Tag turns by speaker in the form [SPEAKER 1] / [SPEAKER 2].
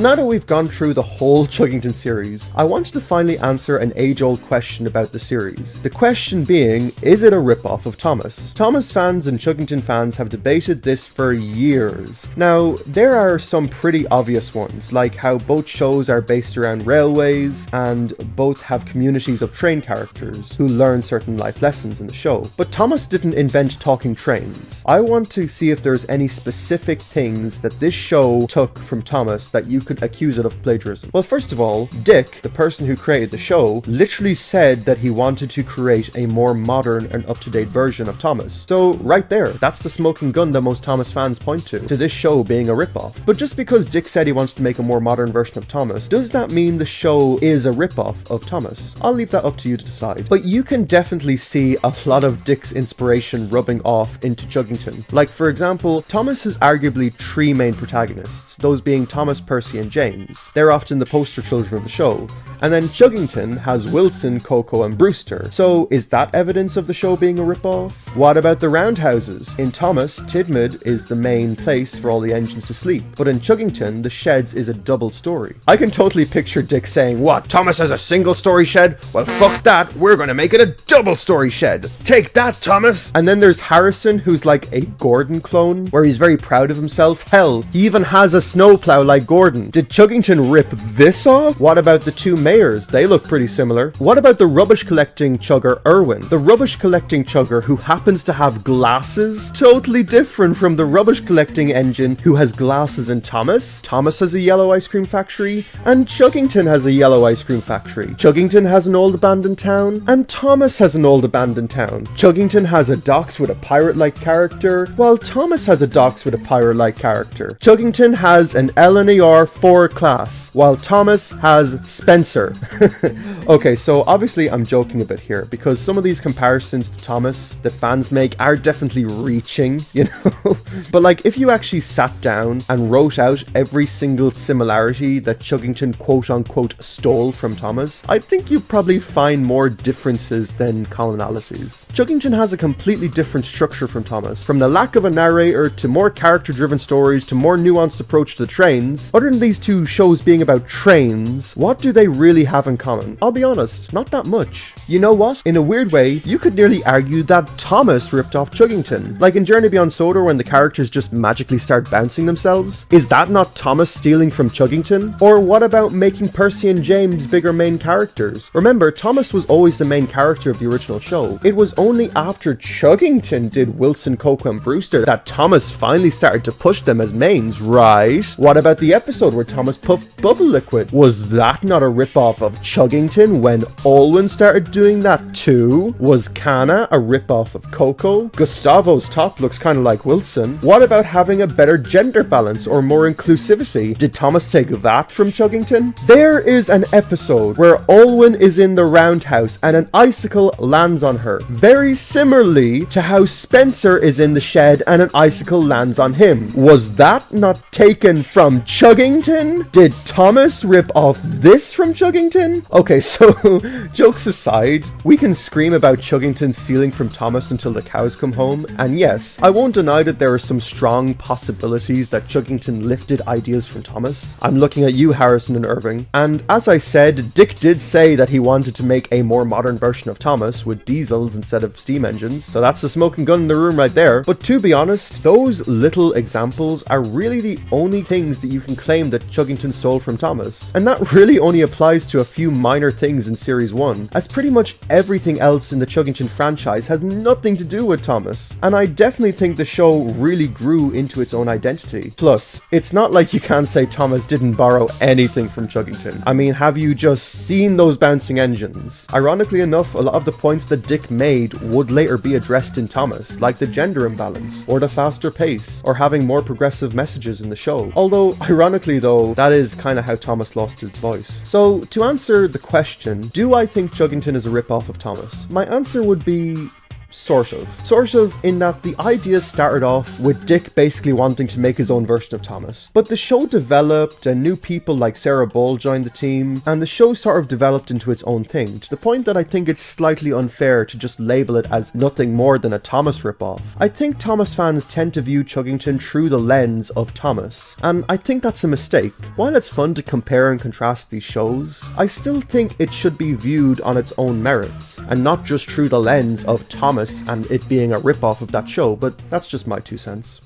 [SPEAKER 1] So now that we've gone through the whole Chuggington series, I wanted to finally answer an age-old question about the series. The question being, is it a ripoff of Thomas? Thomas fans and Chuggington fans have debated this for years. Now, there are some pretty obvious ones, like how both shows are based around railways and both have communities of train characters who learn certain life lessons in the show. But Thomas didn't invent talking trains. I want to see if there's any specific things that this show took from Thomas that you could accuse it of plagiarism. Well, first of all, Dick, the person who created the show, literally said that he wanted to create a more modern and up-to-date version of Thomas. So right there, that's the smoking gun that most Thomas fans point to this show being a ripoff. But just because Dick said he wants to make a more modern version of Thomas, does that mean the show is a ripoff of Thomas? I'll leave that up to you to decide. But you can definitely see a lot of Dick's inspiration rubbing off into Chuggington. Like, for example, Thomas has arguably three main protagonists, those being Thomas, Percy, and James. They're often the poster children of the show. And then Chuggington has Wilson, Coco, and Brewster. So is that evidence of the show being a ripoff? What about the roundhouses? In Thomas, Tidmouth is the main place for all the engines to sleep, but in Chuggington, the sheds is a double story. I can totally picture Dick saying, "What, Thomas has a single story shed? Well, fuck that, we're gonna make it a double story shed. Take that, Thomas!" And then there's Harrison, who's like a Gordon clone, where he's very proud of himself. Hell, he even has a snowplow like Gordon. Did Chuggington rip this off? What about the two mayors? They look pretty similar. What about the rubbish collecting chugger Irwin? The rubbish collecting chugger who happens to have glasses? Totally different from the rubbish collecting engine who has glasses in Thomas. Thomas has a yellow ice cream factory, and Chuggington has a yellow ice cream factory. Chuggington has an old abandoned town, and Thomas has an old abandoned town. Chuggington has a docks with a pirate-like character, while Thomas has a docks with a pirate-like character. Chuggington has an LNER 4 class, while Thomas has Spencer. Okay, so obviously I'm joking a bit here, because some of these comparisons to Thomas that fans make are definitely reaching, you know? But like, if you actually sat down and wrote out every single similarity that Chuggington quote-unquote stole from Thomas, I think you'd probably find more differences than commonalities. Chuggington has a completely different structure from Thomas, from the lack of a narrator to more character-driven stories to more nuanced approach to the trains. Other than these two shows being about trains, what do they really have in common? I'll be honest, not that much. You know what? In a weird way, you could nearly argue that Thomas ripped off Chuggington. Like in Journey Beyond Soda, when the characters just magically start bouncing themselves. Is that not Thomas stealing from Chuggington? Or what about making Percy and James bigger main characters? Remember, Thomas was always the main character of the original show. It was only after Chuggington did Wilson, Coco, and Brewster that Thomas finally started to push them as mains, right? What about the episode where Thomas puffed bubble liquid? Was that not a ripoff of Chuggington when Olwen started doing that too? Was Kana a ripoff of Coco? Gustavo's top looks kind of like Wilson. What about having a better gender balance or more inclusivity? Did Thomas take that from Chuggington? There is an episode where Olwen is in the roundhouse and an icicle lands on her, very similarly to how Spencer is in the shed and an icicle lands on him. Was that not taken from Chuggington? Did Thomas rip off this from Chuggington? Okay, so jokes aside, we can scream about Chuggington stealing from Thomas until the cows come home, and yes, I won't deny that there are some strong possibilities that Chuggington lifted ideas from Thomas. I'm looking at you, Harrison and Irving, and as I said, Dick did say that he wanted to make a more modern version of Thomas with diesels instead of steam engines, so that's the smoking gun in the room right there. But to be honest, those little examples are really the only things that you can claim that Chuggington stole from Thomas, and that really only applies to a few minor things in Series 1, as pretty much everything else in the Chuggington franchise has nothing to do with Thomas, and I definitely think the show really grew into its own identity. Plus, it's not like you can say Thomas didn't borrow anything from Chuggington. I mean, have you just seen those bouncing engines? Ironically enough, a lot of the points that Dick made would later be addressed in Thomas, like the gender imbalance, or the faster pace, or having more progressive messages in the show. Although, ironically though, that is kind of how Thomas lost his voice. So, to answer the question, do I think Chuggington is a ripoff of Thomas? My answer would be Sort of. Sort of in that the idea started off with Dick basically wanting to make his own version of Thomas. But the show developed and new people like Sarah Ball joined the team, and the show sort of developed into its own thing, to the point that I think it's slightly unfair to just label it as nothing more than a Thomas ripoff. I think Thomas fans tend to view Chuggington through the lens of Thomas, and I think that's a mistake. While it's fun to compare and contrast these shows, I still think it should be viewed on its own merits, and not just through the lens of Thomas and it being a ripoff of that show, but that's just my 2 cents.